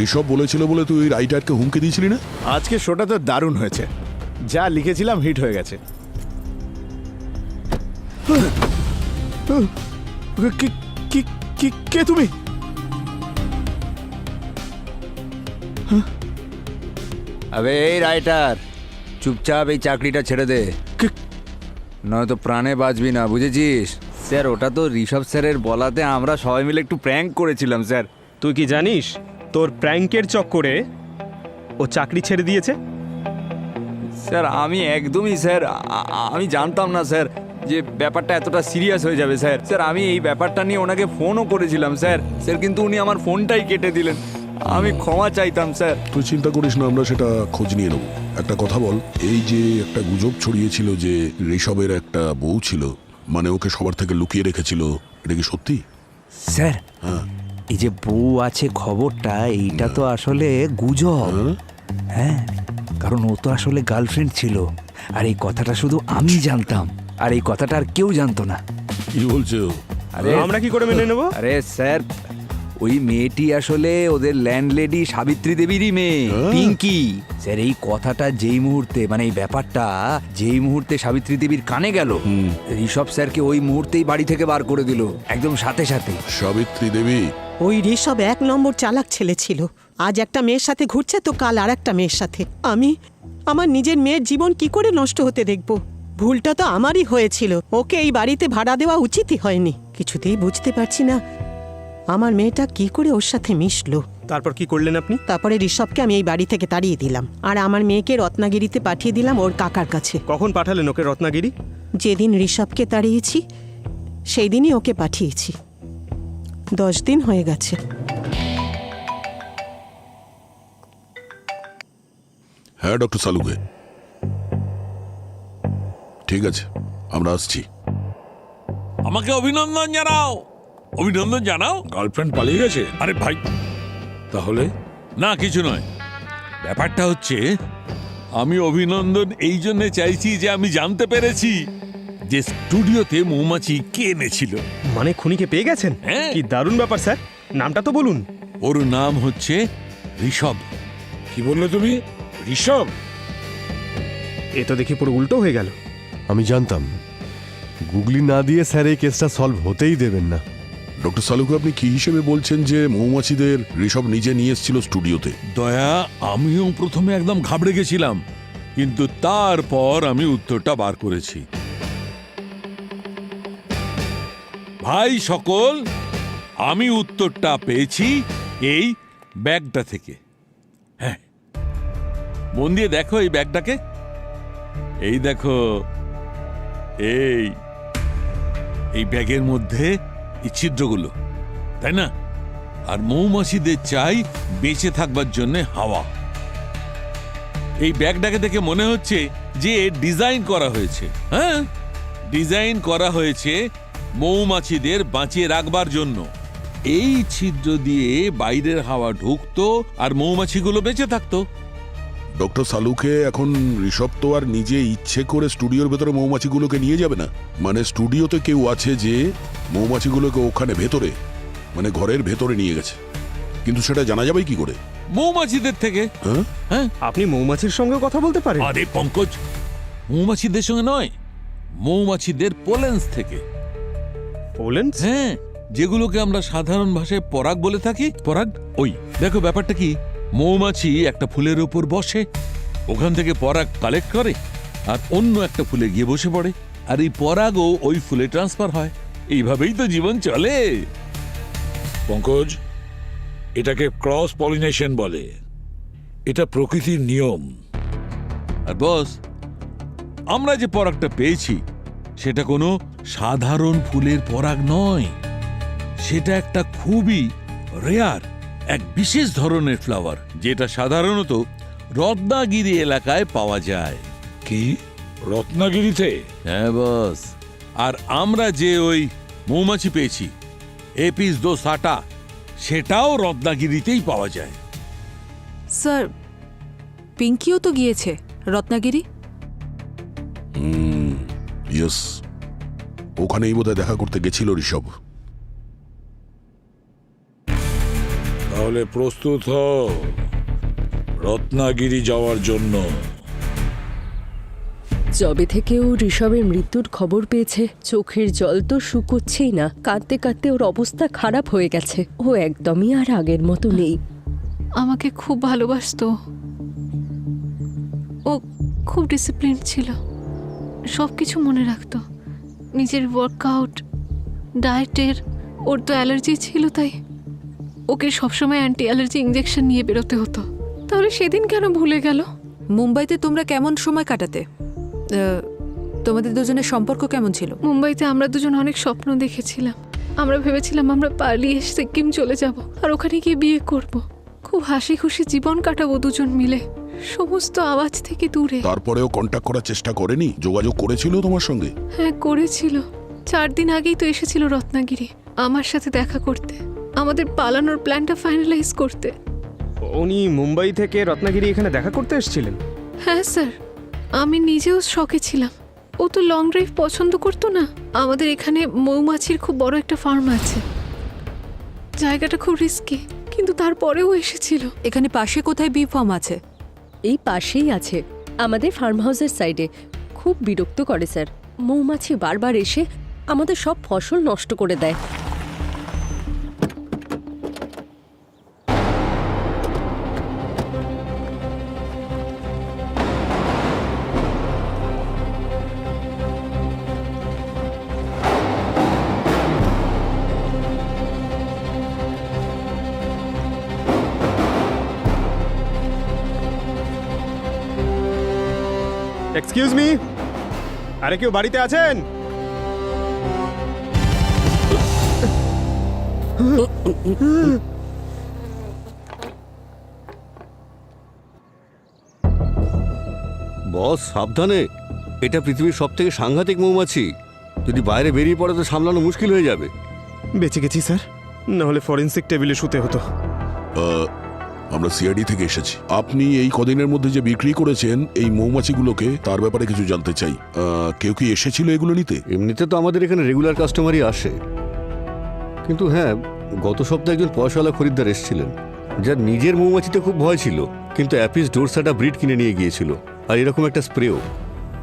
ঋষভ বলেছিল বলে তুই রাইটারকে হুমকি দিয়েছিলি না? আজকে শোটা তো দারুণ হয়েছে, যা লিখেছিলাম হিট হয়ে গেছে। কে তুমি? আবে এই রাইটার, চুপচাপ এই চাকরিটা ছেড়ে দে, নয়তো প্রাণে বাঁচবি না, বুঝেছিস? স্যার ওটা তো ঋষভ স্যারের বলাতে আমরা সবাই মিলে একটু প্র্যাঙ্ক করেছিলাম স্যার। তুই কি জানিস তোর প্র্যাঙ্কের চক্করে ও চাকরি ছেড়ে দিয়েছে? স্যার আমি একদমই স্যার আমি জানতাম না স্যার যে ব্যাপারটা এতটা সিরিয়াস হয়ে যাবে স্যার। স্যার আমি এই ব্যাপারটা নিয়ে ওনাকে ফোনও করেছিলাম স্যার, কিন্তু উনি আমার ফোনটাই কেটে দিলেন। আমি ক্ষমা চাইতাম স্যার। তুই চিন্তা করিস না, আমরা সেটা খোঁজ নিয়ে নেব। একটা কথা বল, এই যে একটা গুজব ছড়িয়েছিল যে ঋষভের একটা বউ ছিল, মানে ওকে সবার থেকে লুকিয়ে রেখেছিল, এটা কি সত্যি? স্যার এই যে বউ আছে খবরটা, এইটা তো আসলে গুজব। হ্যাঁ, কারণ ও তো আসলে গার্লফ্রেন্ড ছিল, আর এই কথাটা শুধু আমি জানতাম, আর এই কথাটা আর কেউ জানতো না। কি বলছো? আরে আমরা কি করে মেনে নেব? আরে স্যার, ওই মেয়েটি আসলে ওদের ল্যান্ডলেডি সাবিত্রী দেবীরই মেয়ে, পিঙ্কি। স্যার এই কথাটা যেই মুহূর্তে, মানে এই ব্যাপারটা যেই মুহূর্তে সাবিত্রী দেবীর কানে গেল, ঋষভ স্যারকে ওই মুহূর্তেই বাড়ি থেকে বার করে দিল, একদম সাথে সাথে। সাবিত্রী দেবী? ওই ঋষভ 1 নম্বর চালাক ছেলে ছিল। আজ একটা মেয়ের সাথে ঘুরছে তো কাল আর একটা মেয়ের সাথে। আমি আমার নিজের মেয়ের জীবন কি করে নষ্ট হতে দেখব? ভুলটা তো আমারই হয়েছিল, ওকে এই বাড়িতে ভাড়া দেওয়া উচিতই হয়নি। কিছুতেই বুঝতে পারছি না আমার মেয়েটা কি করে ওর সাথে মিশলো। তারপর কি করলেন আপনি? তারপরে ঋষভকে আমি এই বাড়ি থেকে তাড়িয়ে দিলাম, আর আমার মেয়েকে রত্নাগিরিতে পাঠিয়ে দিলাম ওর কাকার কাছে। কখন পাঠালেন ওকে রত্নাগিরি? যেদিন ঋষভকে তাড়িয়েছি সেই দিনই ওকে পাঠিয়েছি। 10 দিন হয়ে গেছে। হ্যাঁ ডক্টর সালুকে, ঠিক আছে, আমরা আসছি। আমাকে অভিনন্দন জানাও, অভিনন্দন জানাও। গার্লফ্রেন্ড পালিয়ে গেছে? আরে ভাই, তাহলে না কিছু নয়। ব্যাপারটা হচ্ছে আমি অভিনন্দন এই জন্য চাইছি যে আমি জানতে পেরেছি যে স্টুডিওতে মৌমাছি কে এনেছিল। মানে খুনিকে পেয়ে গেছেন? হ্যাঁ। কি দারুণ ব্যাপার স্যার, নামটা তো বলুন। ওর নাম হচ্ছে ঋষভ। কি বললে তুমি? ঋষভ? এ তো দেখি পুরো উল্টো হয়ে গেল। আমি জানতাম গুগলি না দিয়ে স্যার এই কেসটা সলভ হতেই দেবেন না। ডক্টর সালুকে, আপনি কি হিসেবে বলছেন যে মৌমাছিদের ঋষভ নিজে নিয়ে এসেছিল স্টুডিওতে? দয়া, আমিও প্রথমে একদম ঘাবড়ে গেছিলাম, কিন্তু তারপর আমি উত্তরটা বার করেছি। ভাই সকল, আমি উত্তরটা পেয়েছি এই ব্যাগটা থেকে। হ্যাঁ, মন দিয়ে দেখো এই ব্যাগটাকে। এই দেখো, এই ব্যাগের মধ্যে এই ছিদ্রগুলো, তাই না? আর মৌমাছিদের চাই বেঁচে থাকবার জন্য হাওয়া। এই ব্যাগটাকে দেখে মনে হচ্ছে যে ডিজাইন করা হয়েছে। হ্যাঁ, ডিজাইন করা হয়েছে মৌমাছিদের বাঁচিয়ে রাখবার জন্য। এই ছিদ্র দিয়ে বাইরের হাওয়া ঢুকতো আর মৌমাছিগুলো বেঁচে থাকতো। ডক্টর সালুকে, এখন ঋষভ তো আর নিজে ইচ্ছে করে স্টুডিওর ভেতরে মৌমাছিগুলোকে নিয়ে যাবে না। মানে স্টুডিওতে কেউ আছে যে মৌমাছিগুলোকে ওখানে ভেতরে, মানে ঘরের ভেতরে নিয়ে গেছে, কিন্তু সেটা জানা যাবে কি করে? মৌমাছিদের থেকে। হ্যাঁ, হ্যাঁ, আপনি মৌমাছির সঙ্গে কথা বলতে পারেন? আরে পঙ্কজ, মৌমাছিদের সঙ্গে নয়, মৌমাছিদের পোলেন্স থেকে। পোলেন্স? হ্যাঁ, যেগুলোকে আমরা সাধারণ ভাষায় পরাগ বলে থাকি। পরাগ, ওই দেখো ব্যাপারটা কি, মৌমাছি একটা ফুলের উপর বসে, ওখান থেকে পরাগ কালেক্ট করে আর অন্য একটা ফুলে গিয়ে বসে পড়ে, আর এই পরাগও ওই ফুলে ট্রান্সফার হয়। এইভাবেই তো জীবন চলে। পঙ্কজ, এটাকে ক্রস পলিনেশন বলে। এটা প্রকৃতির নিয়ম। আর বস, আমরা যে পরাগটা পেয়েছি সেটা কোনো সাধারণ ফুলের পরাগ নয়, সেটা একটা খুবই রেয়ার, এক বিশেষ ধরনের ফ্লাওয়ার, যেটা সাধারণত রত্নাগিরি এলাকায় পাওয়া যায়। কি, রত্নাগিরিতে? হ্যাঁ বস, আর আমরা যে ওই মৌমাছি পেয়েছি এপিস দোসাটা, সেটাও রত্নাগিরিতেই পাওয়া যায়। স্যার, পিঙ্কিও তো গিয়েছে রত্নাগিরি। ইয়েস, ওখানেই বোধহয় দেখা করতে গেছিল ঋষভ। তাহলে প্রস্তুত হও রত্নাগিরি যাওয়ার জন্য। যবে থেকে ও ঋষভের মৃত্যুর খবর পেয়েছে, চোখের জল তো শুকোচ্ছেই না। কাঁদতে কাঁদতে ওর অবস্থা খারাপ হয়ে গেছে। ও একদমই আর আগের মতো নেই। আমাকে খুব ভালোবাসতো, ও খুব ডিসিপ্লিন ছিল, সব কিছু মনে রাখতো, নিজের ওয়ার্কআউট, ডায়েটের। ওর তো অ্যালার্জি ছিল, তাই ওকে সবসময় অ্যান্টি অ্যালার্জি ইঞ্জেকশন নিয়ে বেরোতে হতো। তাহলে সেদিন কেন ভুলে গেল? মুম্বাইতে তোমরা কেমন সময় কাটাতে? তোমাদের দুজনের সম্পর্ক কেমন ছিল? মুম্বাইতে আমরা দুজন অনেক স্বপ্ন দেখেছিলাম। আমরা ভেবেছিলাম আমরা পালিয়ে সিকিম চলে যাব আর ওখানে গিয়ে বিয়ে করব। খুব হাসি খুশি জীবন কাটাবো দুজন মিলে, সমস্ত আওয়াজ থেকে দূরে। তারপরেও কন্ট্যাক্ট করার চেষ্টা করেনি? যোগাযোগ করেছিল তোমার সঙ্গে? হ্যাঁ, করেছিল। 4 দিন আগেই তো এসেছিল রত্নাগিরি আমার সাথে দেখা করতে, আমাদের পালানোর প্ল্যানটা ফাইনালাইজ করতে। উনি মুম্বাই থেকে রত্নাগিরি এখানে দেখা করতে এসেছিলেন? হ্যাঁ স্যার, আমি নিজেও শকে ছিলাম। ও তো লং ড্রাইভ পছন্দ করতো না। আমাদের এখানে মৌমাছির খুব বড় একটা ফার্ম আছে, জায়গাটা খুব রিস্কি, কিন্তু তারপরেও এসেছিল। এখানে পাশে কোথায় বি ফার্ম আছে? এই পাশেই আছে, আমাদের ফার্ম হাউসের সাইডে। খুব বিরক্ত করে স্যার, মৌমাছি বারবার এসে আমাদের সব ফসল নষ্ট করে দেয়। এক্সকিউজ মি, আরে কেউ বাড়িতে আছেন? বস সাবধানে, এটা পৃথিবীর সব থেকে সাংঘাতিক মৌমাছি। যদি বাইরে বেরিয়ে পড়ে তো সামলানো মুশকিল হয়ে যাবে। বেঁচে গেছি স্যার, না হলে ফরেন্সিক টেবিলে শুতে হতো। আমরা সিআইডি থেকে এসেছি। আপনি এই কদিনের মধ্যে যে বিক্রি করেছেন এই মৌমাছিগুলোকে, তার ব্যাপারে কিছু জানতে চাই। কেউ কি এসেছিল এগুলো নিতে? এমনিতে তো আমাদের এখানে রেগুলার কাস্টমারই আসে, কিন্তু হ্যাঁ, গত সপ্তাহে একজন পয়সাওয়ালা খরিদ্দার এসেছিলেন, যার নিজের মৌমাছিতে খুব ভয় ছিল, কিন্তু অ্যাপিস ডোরসাটা ব্রিড কিনে নিয়ে গিয়েছিল, আর এরকম একটা স্প্রেও।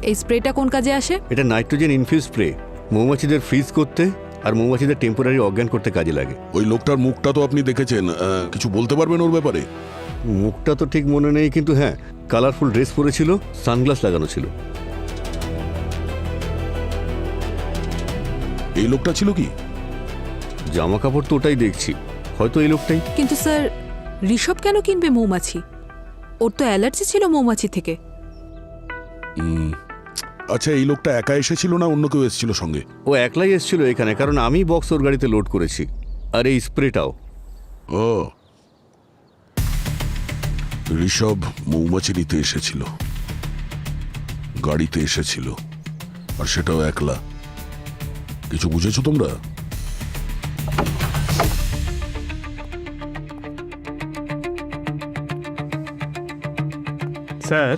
এই স্প্রেটা কোন কাজে আসে? এটা নাইট্রোজেন ইনফিউজ স্প্রে, মৌমাছিদের ফ্রিজ করতে আর মৌমাছিদের টেম্পোরারি অজ্ঞান করতে কাজে লাগে। ওই লোকটার মুখটা তো আপনি দেখেছেন, কিছু বলতে পারবেন ওর ব্যাপারে? মুখটা তো ঠিক মনে নেই, কিন্তু হ্যাঁ, কালারফুল ড্রেস পরেছিল, সানগ্লাস লাগানো ছিল। এই লোকটা ছিল কি? জামা কাপড় তো ওটাই দেখছি, হয়তো এই লোকটাই। কিন্তু স্যার, ঋষভ কেন কিনবে মৌমাছি? ওর তো অ্যালার্জি ছিল মৌমাছি থেকে। আচ্ছা, এই লোকটা একা এসেছিল না অন্য কেউ এসেছিল সঙ্গে? ও একলাই এসেছিল এখানে, কারণ আমি বক্স ওর গাড়িতে লোড করেছি, আর এই স্প্রেটাও। ও, ঋষভ মৌমাছি নিতে এসেছিল, গাড়িতে এসেছিল, আর সেটাও একলা। কিছু বুঝেছো তোমরা? স্যার,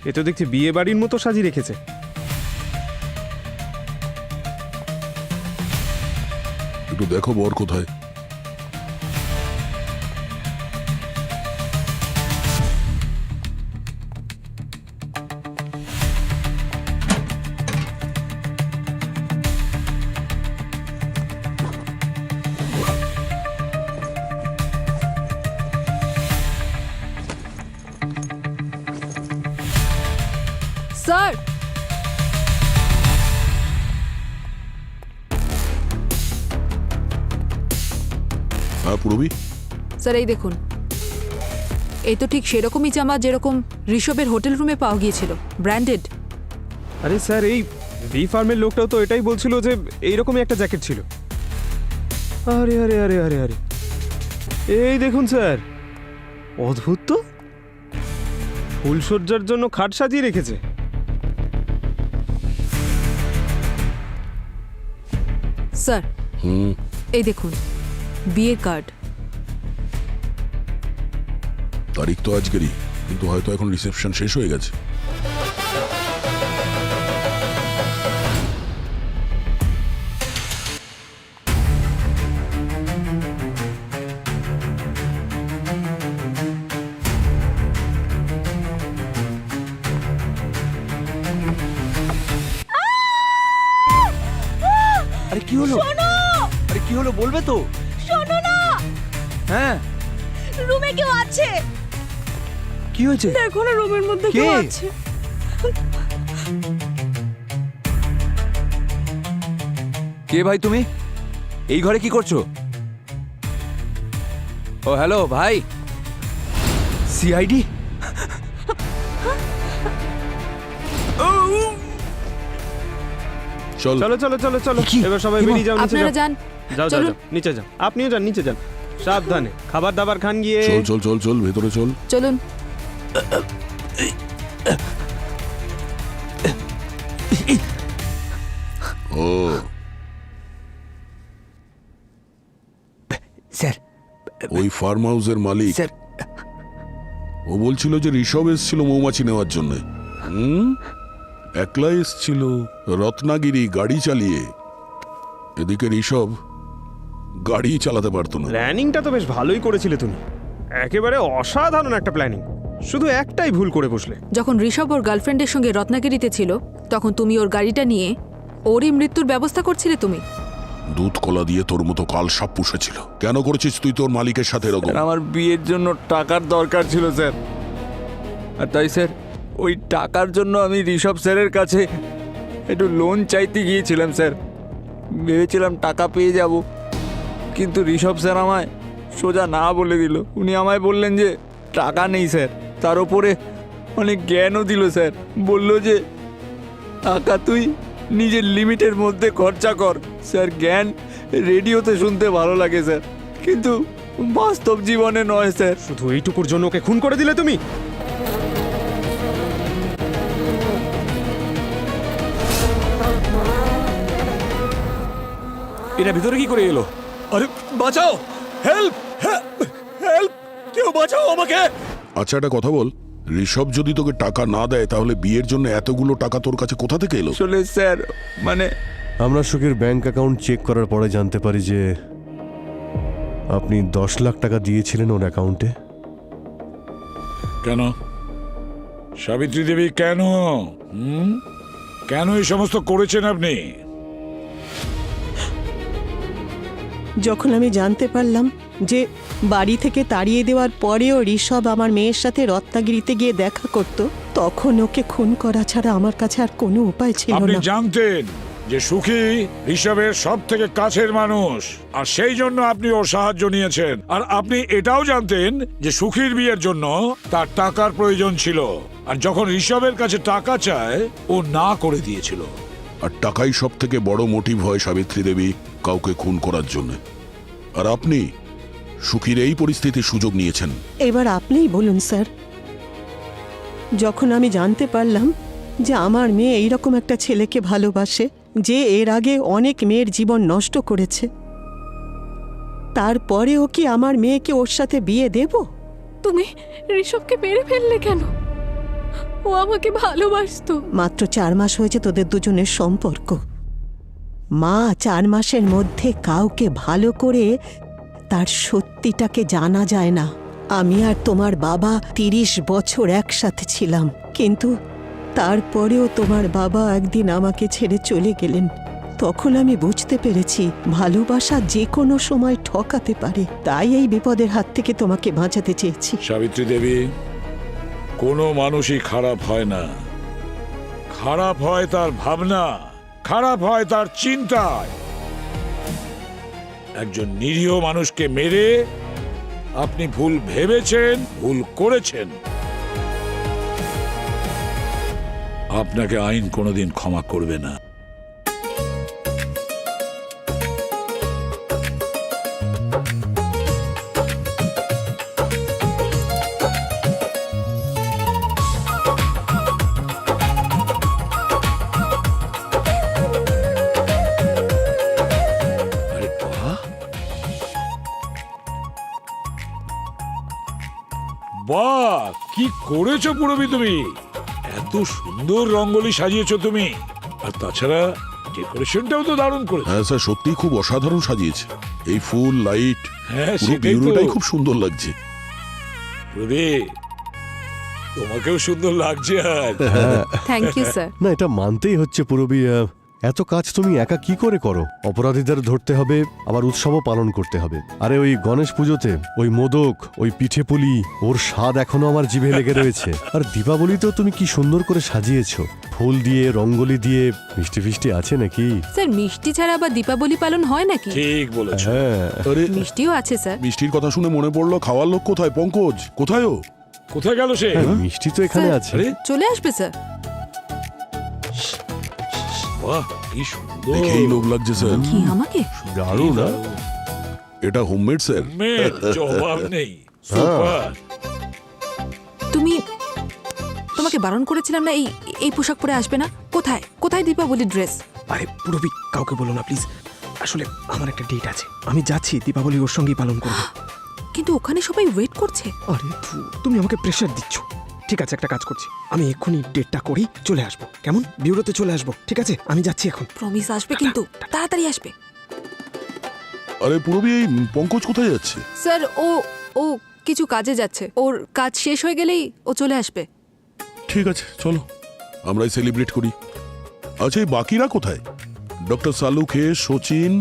এ তো দেখছি বিয়ে বাড়ির মতো সাজিয়ে রেখেছে। একটু দেখো বর কোথায়। স্যার, হ্যাঁ পুরবি? স্যার এই দেখুন, এই তো ঠিক সেরকমই জামা যেরকম ঋষভের হোটেল রুমে পাওয়া গিয়েছিল, ব্র্যান্ডেড। আরে স্যার, এই ভি ফার্মের লোকটাও তো এটাই বলছিল যে এইরকমই একটা জ্যাকেট ছিল। আরে আরে আরে আরে আরে, এই দেখুন স্যার, অদ্ভুত তো, ফুলসজ্জার জন্য খাট সাজিয়ে রেখেছে। স্যার, এই দেখুন বিয়ের কার্ড। তারিখ তো আজকেরই, কিন্তু হয়তো এখন রিসেপশন শেষ হয়ে গেছে। আরে কি হলো? আরে কি হলো বলবে তো? শোনো না, হ্যাঁ, রুমে কেউ আছে। কি হয়েছে? দেখো না, রুমের মধ্যে কে? কেউ আছে। কে ভাই তুমি? এই ঘরে কি করছো? ও হ্যালো ভাই, সিআইডি? চল চলো চলো চলো চলো, এবার সবাই বেরিয়ে যাও, নিচে আপনারা যাও। যান, যাও যাও চলুন। যাও, নিচে যাও, আপনিও যান, নিচে যান, সাবধানে খাবার দাবার খান গিয়ে। চল চল চল চল, ভেতরে চল। চলুন। ও স্যার, ওই ফার্ম হাউসের মালিক। স্যার, ও বলছিল যে ঋষভ এসেছিল মৌমাছি নেওয়ার জন্য। একলা এসেছিল, রত্নাগিরি গাড়ি চালিয়ে। এদিকে ঋষভ গাড়ি চালাতে পারতো না। প্ল্যানিংটা তো বেশ ভালোই করেছিলে তুমি, একেবারে অসাধারণ একটা প্ল্যানিং, শুধু একটাই ভুল করে বসলে। যখন ঋষভ ওর গার্লফ্রেন্ডের সঙ্গে রত্নাগিরিতে ছিল, তখন তুমি ওর গাড়িটা নিয়ে ওরই মৃত্যুর ব্যবস্থা করছিলে। তুমি দুধ কলা দিয়ে তোর মতো কাল সাপ পুষেছিল। কেন করেছিস তুই তোর মালিকের সাথে এরকম? আমার বিয়ের জন্য টাকার দরকার ছিল স্যার, আর তাই স্যার ওই টাকার জন্য আমি ঋষভ স্যারের কাছে একটু লোন চাইতে গিয়েছিলাম স্যার। ভেবেছিলাম টাকা পেয়ে যাব, কিন্তু ঋষভ স্যার আমায় সোজা না বলে দিল। উনি আমায় বললেন যে টাকা নেই স্যার, তার ওপরে অনেক জ্ঞানও দিল স্যার। বলল যে টাকা তুই নিজের লিমিটের মধ্যে খরচা কর। স্যার জ্ঞান রেডিওতে শুনতে ভালো লাগে স্যার, কিন্তু বাস্তব জীবনে নয় স্যার। শুধু এইটুকুর জন্য ওকে খুন করে দিলে তুমি? এরা ভিতরে কি করে এলো? আরে বাঁচাও, হেল্প হেল্প, কেউ বাঁচাও আমাকে। আচ্ছা একটা কথা বল, ঋষভ যদি তোকে টাকা না দেয় তাহলে বিয়ের জন্য এতগুলো টাকা তোর কাছে কোথা থেকে এলো? আসলে স্যার মানে আমরা সুখের ব্যাংক অ্যাকাউন্ট চেক করার পরে জানতে পারি যে আপনি 10 লাখ টাকা দিয়েছিলেন ওর অ্যাকাউন্টে। কেন সাবিত্রী দেবী, কেন কেন এই সমস্ত করেছেন আপনি? যখন আমি জানতে পারলাম যে বাড়ি থেকে তাড়িয়ে দেওয়ার পরেও ঋষভ আমার মেয়ের সাথে রত্নাগিরিতে গিয়ে দেখা করত, তখন ওকে খুন করা ছাড়া আমার কাছে আর কোনো উপায় ছিল আপনি না। জানতেন যে সুখী ঋষভের সব থেকে কাছের মানুষ, আর সেই জন্য আপনি ওর সাহায্য নিয়েছেন। আর আপনি এটাও জানতেন যে সুখীর বিয়ের জন্য তার টাকার প্রয়োজন ছিল, আর যখন ঋষভের কাছে টাকা চায় ও না করে দিয়েছিল। আর টাকাই সব থেকে বড় মোটিভ হয় সাবিত্রী দেবী কাউকে খুন করার জন্য। আর আপনি সুখীর এই পরিস্থিতির সুযোগ নিয়েছেন। এবার আপনিই বলুন স্যার, যখন আমি জানতে পারলাম যে আমার মেয়ে এইরকম একটা ছেলেকে ভালোবাসে যে এর আগে অনেক মেয়ের জীবন নষ্ট করেছে, তারপরেও কি আমার মেয়েকে ওর সাথে বিয়ে দেব? তুমি ঋষভকে মেরে ফেললে কেন? ও আমাকে ভালোবাসতো। মাত্র 4 মাস হয়েছে তোদের দুজনের সম্পর্ক। মা 4 মাসের মধ্যে কাউকে ভালো করে তার সত্যিটাকে জানা যায় না। আমি আর তোমার বাবা 30 বছর একসাথে ছিলাম, কিন্তু তারপরেও তোমার বাবা একদিন আমাকে ছেড়ে চলে গেলেন। তখন আমি বুঝতে পেরেছি ভালোবাসা যে কোনো সময় ঠকাতে পারে। তাই এই বিপদের হাত থেকে তোমাকে বাঁচাতে চেয়েছি। সাবিত্রী দেবী, কোনো মানুষই খারাপ হয় না। খারাপ হয় তার ভাবনা, খারাপ হয় তার চিন্তায়। একজন নিরীহ মানুষকে মেরে আপনি ভুল ভেবেছেন, ভুল করেছেন। আপনাকে আইন কোনোদিন ক্ষমা করবে না। আরে বাহ, বাহ, কি করেছো পুরবি তুমি! এত সুন্দর রঙ্গোলি সাজিয়েছো তুমি। আর তাছাড়া ডেকোরেশনটাও তো দারুণ করেছো। হ্যাঁ স্যার, সত্যি খুব অসাধারণ সাজিয়েছে। এই ফুল, লাইট, হ্যাঁ, পুরো সেটাই তো। বিউরোটাই খুব সুন্দর লাগছে। পুরবি, তোমাকেও সুন্দর লাগছে। আর থ্যাংক ইউ স্যার। না, এটা মানতেই হচ্ছে পুরবী, এত কাজ তুমি একা কি করে করো? অপরাধীদের ধরতে হবে, আবার উৎসবও পালন করতে হবে। আরে ওই গণেশ পুজোতে ওই মোদক, ওই পিঠে পুলি, ওর স্বাদ এখনো আমার জিভে লেগে রয়েছে। আর দীপাবলিতেও তুমি কি সুন্দর করে সাজিয়েছো, ফুল দিয়ে, রঙ্গোলি দিয়ে। মিষ্টি ফিষ্টি আছে নাকি? স্যার মিষ্টি ছাড়া আবার দীপাবলি পালন হয় নাকি? ঠিক বলেছো। হ্যাঁ, আরে মিষ্টিও আছে স্যার। মিষ্টির কথা শুনে মনে পড়লো, খাওয়ার লোক কোথায়? পঙ্কজ কোথায়? ও কোথায় গেল সে? হ্যাঁ, মিষ্টি তো এখানে স্যার, আছে। আরে চলে আসবে স্যার। বাহ, কি সুন্দর! দেখেই লোভ লাগছে স্যার। কি আমাকে? দারুণ না? এটা হোমমেড স্যার। মেয়ের জবাব নেই। সুপার। তোমাকে বারণ করেছিলাম না এই এই পোশাক পরে আসবে না? কোথায় কোথায় দীপাবলি ড্রেস? আরে পুরবি, কাউকে বলো না প্লিজ। আসলে আমার একটা ডেট আছে, আমি যাচ্ছি দীপাবলি ওর সঙ্গেই পালন করবো। কিন্তু ওখানে সবাই ওয়েট করছে। আরে তুমি আমাকে প্রেশার দিচ্ছ। ঠিক আছে, একটা কাজ করছি, আমি এক্ষুনি ডেটটা করি, চলে আসবো। কেমন? বিউরোতে চলে আসবো, ঠিক আছে? আমি যাচ্ছি এখন। প্রমিস আসবে কিন্তু, তাড়াতাড়ি আসবে। আরে পুরবী, এই পঙ্কজ কোথায় যাচ্ছে? স্যার ও কিছু কাজে যাচ্ছে, ওর কাজ শেষ হয়ে গেলেই ও চলে আসবে। ঠিক আছে, চলো আমরাই সেলিব্রেট করি। আচ্ছা, এই বাকিরা কোথায়? ডক্টর সালুখে, সচিন,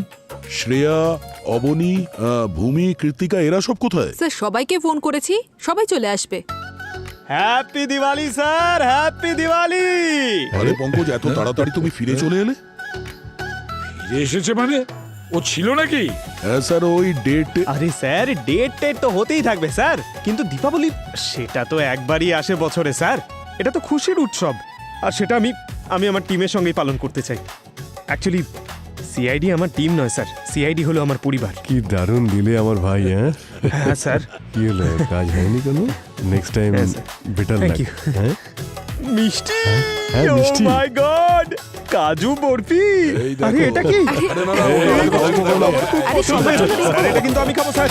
শ্রেয়া, অবনী, ভূমি, কৃতিকা, এরা সব কোথায়? স্যার সবাইকে ফোন করেছি, সবাই চলে আসবে। Happy Diwali sir, happy Diwali. আরে পঙ্কজ, এত তাড়াতাড়ি তুমি ফিরে চলে এলে? ফিরে এসেছে মানে? ও ছিল নাকি? হ্যাঁ স্যার, ওই ডেট। আরে স্যার, ডেট তো হতেই থাকবে স্যার, কিন্তু দীপাবলি সেটা তো একবারই আসে বছরে স্যার। এটা তো খুশির উৎসব, আর সেটা আমি আমার টিমের সঙ্গেই পালন করতে চাই। অ্যাকচুয়ালি সিআইডি আমার টিম নয় স্যার, সিআইডি হলো আমার পরিবার। কি দারুণ দিলে আমার ভাই, হ্যাঁ? হ্যাঁ স্যার। কি হলো, কাজ হয়নি কেন? নেক্সট টাইম হ্যাঁ, স্যার। বেটার Thank লাগ। you. হ্যাঁ মিষ্টি, হ্যাঁ, ও মিষ্টি। মাই গড, কাজু বরফি। আরে এটা কি? আরে স্যার, এটা কিন্তু আমি খাবো স্যার।